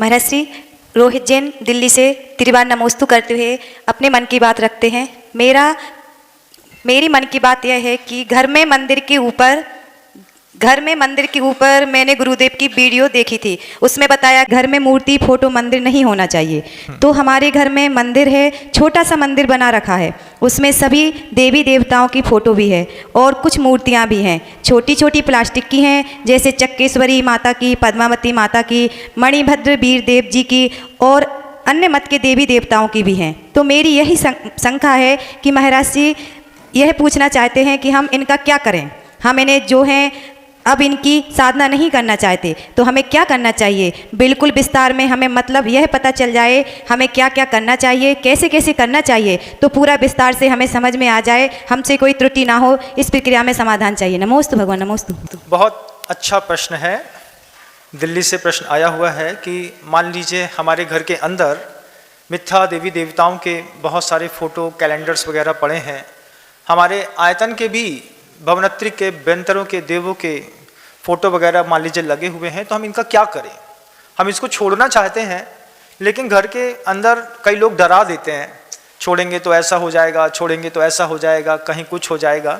महाराज श्री रोहित जैन दिल्ली से त्रिवार नमोस्तु करते हुए अपने मन की बात रखते हैं। मेरी मन की बात यह है कि घर में मंदिर के ऊपर मैंने गुरुदेव की वीडियो देखी थी। उसमें बताया घर में मूर्ति फोटो मंदिर नहीं होना चाहिए। तो हमारे घर में मंदिर है, छोटा सा मंदिर बना रखा है, उसमें सभी देवी देवताओं की फ़ोटो भी है और कुछ मूर्तियाँ भी हैं, छोटी छोटी प्लास्टिक की हैं, जैसे चक्केश्वरी माता की, पद्मावती माता की, मणिभद्र वीरदेव जी की और अन्य मत के देवी देवताओं की भी हैं। तो मेरी यही शंका है कि महाराज जी यह पूछना चाहते हैं कि हम इनका क्या करें। हम इन्हें जो हैं अब इनकी साधना नहीं करना चाहते, तो हमें क्या करना चाहिए? बिल्कुल विस्तार में हमें मतलब यह पता चल जाए हमें क्या क्या करना चाहिए, कैसे कैसे करना चाहिए, तो पूरा विस्तार से हमें समझ में आ जाए, हमसे कोई त्रुटि ना हो, इस प्रक्रिया में समाधान चाहिए। नमोस्तु भगवान, नमोस्तु। बहुत अच्छा प्रश्न है, दिल्ली से प्रश्न आया हुआ है कि मान लीजिए हमारे घर के अंदर मिथ्या देवी देवताओं के बहुत सारे फोटो कैलेंडर्स वगैरह पड़े हैं, हमारे आयतन के भी भवनत्री के व्यंतरों के देवों के फोटो वगैरह मान लीजिए लगे हुए हैं, तो हम इनका क्या करें? हम इसको छोड़ना चाहते हैं, लेकिन घर के अंदर कई लोग डरा देते हैं, छोड़ेंगे तो ऐसा हो जाएगा, छोड़ेंगे तो ऐसा हो जाएगा, कहीं कुछ हो जाएगा।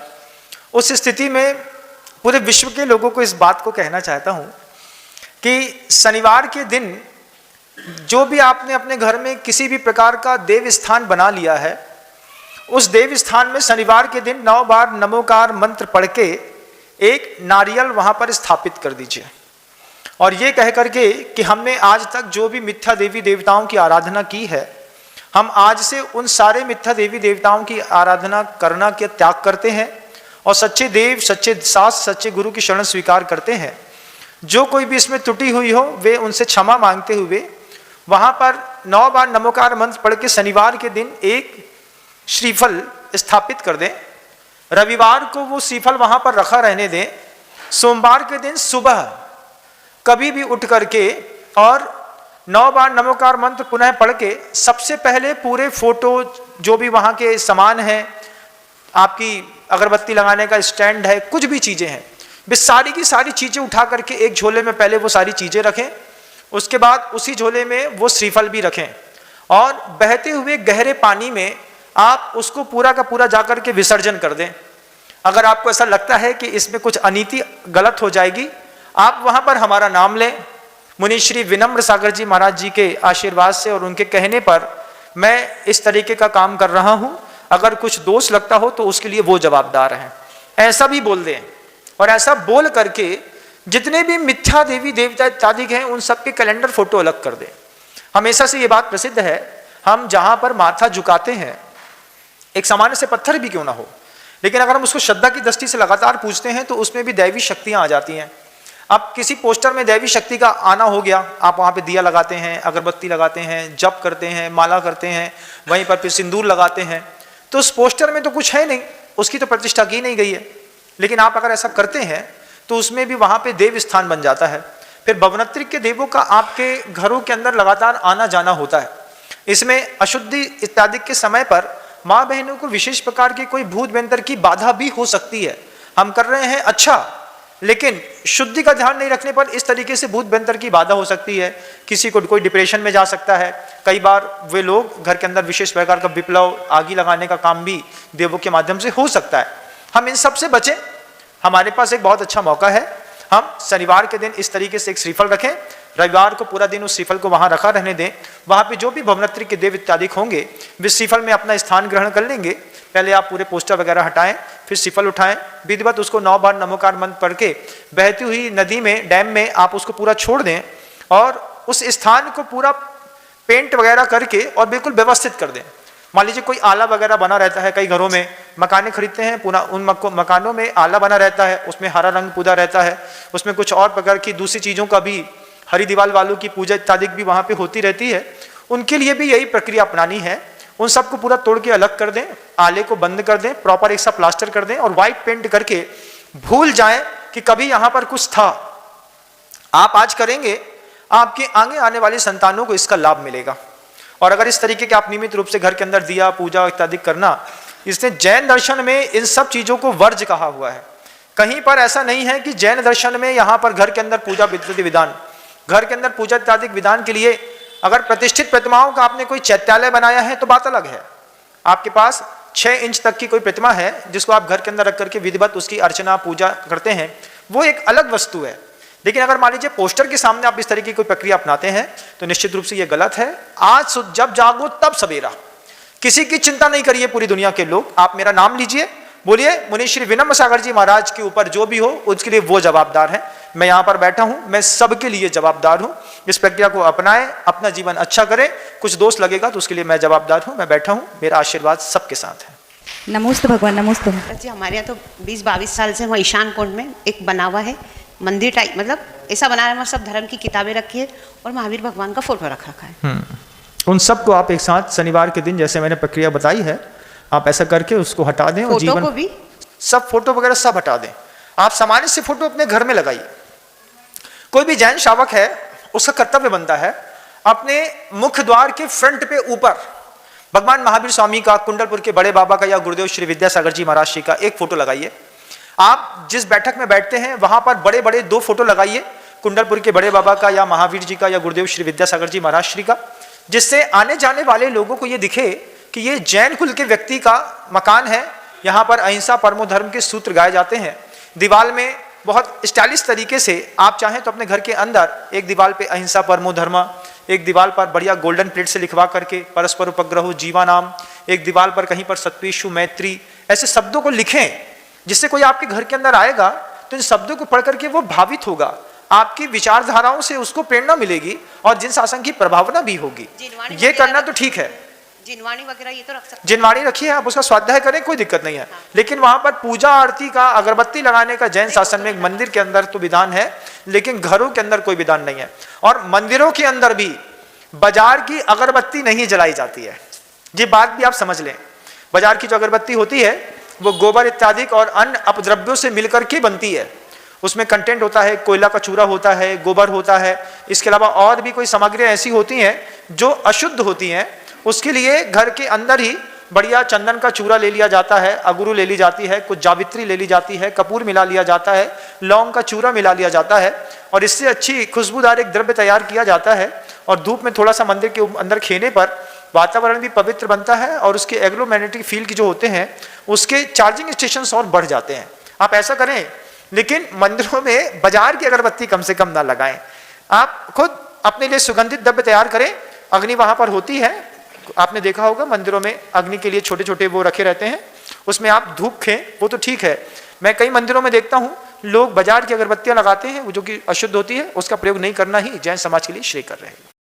उस स्थिति में पूरे विश्व के लोगों को इस बात को कहना चाहता हूँ कि शनिवार के दिन जो भी आपने अपने घर में किसी भी प्रकार का देव स्थान बना लिया है, उस देव स्थान में शनिवार के दिन 9 बार नमोकार मंत्र पढ़ के एक नारियल वहां पर स्थापित कर दीजिए और ये कह करके कि हमने आज तक जो भी मिथ्या देवी देवताओं की आराधना की है, हम आज से उन सारे मिथ्या देवी देवताओं की आराधना करना के त्याग करते हैं और सच्चे देव, सच्चे शास्त्र, सच्चे गुरु की शरण स्वीकार करते हैं। जो कोई भी इसमें त्रुटि हुई हो वे उनसे क्षमा मांगते हुए वहां पर 9 बार नमोकार मंत्र पढ़ के शनिवार के दिन एक श्रीफल स्थापित कर दें। रविवार को वो श्रीफल वहां पर रखा रहने दें। सोमवार के दिन सुबह कभी भी उठ करके और 9 बार नमोकार मंत्र पुनः पढ़ के सबसे पहले पूरे फोटो जो भी वहां के सामान हैं, आपकी अगरबत्ती लगाने का स्टैंड है, कुछ भी चीजें हैं, वे सारी की सारी चीजें उठा करके एक झोले में पहले वो सारी चीजें रखें। उसके बाद उसी झोले में वो श्रीफल भी रखें और बहते हुए गहरे पानी में आप उसको पूरा का पूरा जाकर के विसर्जन कर दें। अगर आपको ऐसा लगता है कि इसमें कुछ अनीति गलत हो जाएगी, आप वहां पर हमारा नाम लें। मुनि श्री विनम्र सागर जी महाराज जी के आशीर्वाद से और उनके कहने पर मैं इस तरीके का काम कर रहा हूं। अगर कुछ दोष लगता हो तो उसके लिए वो जवाबदार हैं, ऐसा भी बोल दें। और ऐसा बोल करके जितने भी मिथ्या देवी देवता इत्यादि हैं उन सबके कैलेंडर फोटो अलग कर दें। हमेशा से ये बात प्रसिद्ध है, हम जहां पर माथा झुकाते हैं, एक सामान्य से पत्थर भी क्यों ना हो, लेकिन अगर हम उसको श्रद्धा की दृष्टि से लगातार पूजते हैं तो उसमें भी दैवी शक्तियां आ जाती हैं। अब किसी पोस्टर में दैवी शक्ति का आना हो गया, आप वहां पे दिया लगाते हैं, अगरबत्ती लगाते हैं, जप करते हैं, माला करते हैं, वहीं पर फिर सिंदूर लगाते हैं, तो उस पोस्टर में तो कुछ है नहीं, उसकी तो प्रतिष्ठा की नहीं गई है। लेकिन आप अगर ऐसा करते हैं तो उसमें भी वहां पे देव स्थान बन जाता है। फिर भवनत्री के देवों का आपके घरों के अंदर लगातार आना जाना होता है। इसमें अशुद्धि इत्यादि के समय पर माँ बहनों को विशेष प्रकार की कोई भूत व्यंतर की बाधा भी हो सकती है। हम कर रहे हैं अच्छा, लेकिन शुद्धि का ध्यान नहीं रखने पर इस तरीके से भूत व्यंतर की बाधा हो सकती है। किसी को कोई डिप्रेशन में जा सकता है। कई बार वे लोग घर के अंदर विशेष प्रकार का विप्लव, आगी लगाने का काम भी देवों के माध्यम से हो सकता है। हम इन सब से बचें। हमारे पास एक बहुत अच्छा मौका है, हम शनिवार के दिन इस तरीके से एक श्रीफल रखें, रविवार को पूरा दिन उस श्रीफल को वहां रखा रहने दें। वहां पे जो भी भवनत्री के देव इत्यादि होंगे वे श्रीफल में अपना स्थान ग्रहण कर लेंगे। पहले आप पूरे पोस्टर वगैरह हटाएं, फिर श्रीफल उठाएं, विधिवत उसको 9 बार नमोकार मंत्र पढ़ के बहती हुई नदी में, डैम में आप उसको पूरा छोड़ दें और उस स्थान को पूरा पेंट वगैरह करके और बिल्कुल व्यवस्थित कर दें। मान लीजिए कोई आला वगैरह बना रहता है, कई घरों में मकाने खरीदते हैं, पूरा उन मकानों में आला बना रहता है, उसमें हरा रंग पूजा रहता है, उसमें कुछ और प्रकार की दूसरी चीज़ों का भी, हरी दीवाल वालों की पूजा इत्यादि भी वहाँ पे होती रहती है। उनके लिए भी यही प्रक्रिया अपनानी है। उन सबको पूरा तोड़ के अलग कर दें, आले को बंद कर दें, प्रॉपर एक सा प्लास्टर कर दें और व्हाइट पेंट करके भूल जाएं कि कभी यहाँ पर कुछ था। आप आज करेंगे, आपके आगे आने वाली संतानों को इसका लाभ मिलेगा। और अगर इस तरीके के आप नियमित रूप से घर के अंदर दिया पूजा इत्यादि करना, इसने जैन दर्शन में इन सब चीजों को वर्ज कहा हुआ है। कहीं पर ऐसा नहीं है कि जैन दर्शन में यहाँ पर घर के अंदर पूजा विधि विधान, घर के अंदर पूजा इत्यादि विधान के लिए अगर प्रतिष्ठित प्रतिमाओं का आपने कोई चैत्यालय बनाया है तो बात अलग है। आपके पास 6 इंच तक की कोई प्रतिमा है जिसको आप घर के अंदर रख करके विधिवत उसकी अर्चना पूजा करते हैं, वो एक अलग वस्तु है। लेकिन अगर मान लीजिए पोस्टर के सामने आप इस तरह की कोई प्रक्रिया अपनाते हैं तो निश्चित रूप से ये गलत है। आज जब जागो तब सवेरा, किसी की चिंता नहीं करिए पूरी दुनिया के लोग। आप मेरा नाम लीजिए, बोलिए मुनि श्री विनम्र सागर जी महाराज के ऊपर जो भी हो उसके लिए वो जवाबदार है। मैं यहाँ पर बैठा हूँ, मैं सबके लिए जवाबदार हूँ। इस प्रक्रिया को अपनाएं, अपना जीवन अच्छा करें। कुछ दोष लगेगा तो उसके लिए मैं जवाबदार हूँ। मैं बैठा हूँ, मेरा आशीर्वाद सबके साथ है। नमोस्तु भगवान, नमोस्तु। जी हमारे यहाँ तो 20-22 साल से वहाँ ईशान कुंड में एक बना हुआ है मंदिर टाइप, मतलब ऐसा बना है, सब धर्म की किताबें रखी है और महावीर भगवान का फोटो रखा है। उन सबको आप एक साथ शनिवार के दिन, जैसे मैंने प्रक्रिया बताई है, आप ऐसा करके उसको हटा दें और जीवन को भी सब फोटो वगैरह सब हटा दें। आप सामान्य से फोटो अपने घर में लगाइए। कोई भी जैन श्रावक है उसका कर्तव्य बनता है अपने मुख्य द्वार के फ्रंट पे ऊपर भगवान महावीर स्वामी का, कुंडलपुर के बड़े बाबा का या गुरुदेव श्री विद्यासागर जी महाराज जी का एक फोटो लगाइए। आप जिस बैठक में बैठते हैं वहां पर बड़े बड़े 2 फोटो लगाइए, कुंडलपुर के बड़े बाबा का या महावीर जी का या गुरुदेव श्री विद्यासागर जी महाराज श्री का, जिससे आने जाने वाले लोगों को ये दिखे कि ये जैन कुल के व्यक्ति का मकान है। यहाँ पर अहिंसा परमो धर्म के सूत्र गाए जाते हैं। दीवार में बहुत स्टाइलिश तरीके से आप चाहें तो अपने घर के अंदर एक दीवार पे अहिंसा परमो धर्म, एक दीवार पर बढ़िया गोल्डन प्लेट से लिखवा करके परस्पर उपग्रहो जीवा नाम, एक दीवार पर कहीं पर सत्वेशु मैत्री, ऐसे शब्दों को लिखें जिससे कोई आपके घर के अंदर आएगा तो इन शब्दों को पढ़ करके वो भावित होगा, आपकी विचारधाराओं से उसको प्रेरणा मिलेगी और जिन शासन की प्रभावना भी होगी। ये करना तो ठीक है, जिनवाणी वगैरह ये तो रख सकते हैं। जिनवाणी रखिए, आप उसका स्वाध्याय करें, कोई दिक्कत नहीं है। लेकिन वहां पर पूजा आरती का, अगरबत्ती लगाने का जैन शासन में एक मंदिर के अंदर तो विधान है, लेकिन घरों के अंदर कोई विधान नहीं है। और मंदिरों के अंदर भी बाजार की अगरबत्ती नहीं जलाई जाती है। ये बात भी आप समझ लें। बाजार की जो अगरबत्ती होती है वो गोबर इत्यादि और अन्य अपद्रव्यों से मिलकर के बनती है। उसमें कंटेंट होता है, कोयला का चूरा होता है, गोबर होता है, इसके अलावा और भी कोई सामग्रियां ऐसी होती हैं जो अशुद्ध होती हैं। उसके लिए घर के अंदर ही बढ़िया चंदन का चूरा ले लिया जाता है, अगरू ले ली जाती है, कुछ जावित्री ले ली जाती है, कपूर मिला लिया जाता है, लौंग का चूरा मिला लिया जाता है और इससे अच्छी खुशबूदार एक द्रव्य तैयार किया जाता है। और धूप में थोड़ा सा मंदिर के अंदर खेने पर वातावरण भी पवित्र बनता है और उसके एग्रोमैग्नेटिक फील्ड की जो होते हैं उसके चार्जिंग स्टेशन और बढ़ जाते हैं। आप ऐसा करें, लेकिन मंदिरों में बाजार की अगरबत्ती कम से कम ना लगाएं। आप खुद अपने लिए सुगंधित द्रव्य तैयार करें। अग्नि वहां पर होती है, आपने देखा होगा मंदिरों में अग्नि के लिए छोटे छोटे वो रखे रहते हैं, उसमें आप धूप खें, वो तो ठीक है। मैं कई मंदिरों में देखता हूं लोग बाजार की अगरबत्तियां लगाते हैं, वो जो कि अशुद्ध होती है, उसका प्रयोग नहीं करना ही जैन समाज के लिए श्रेय कर रहे हैं।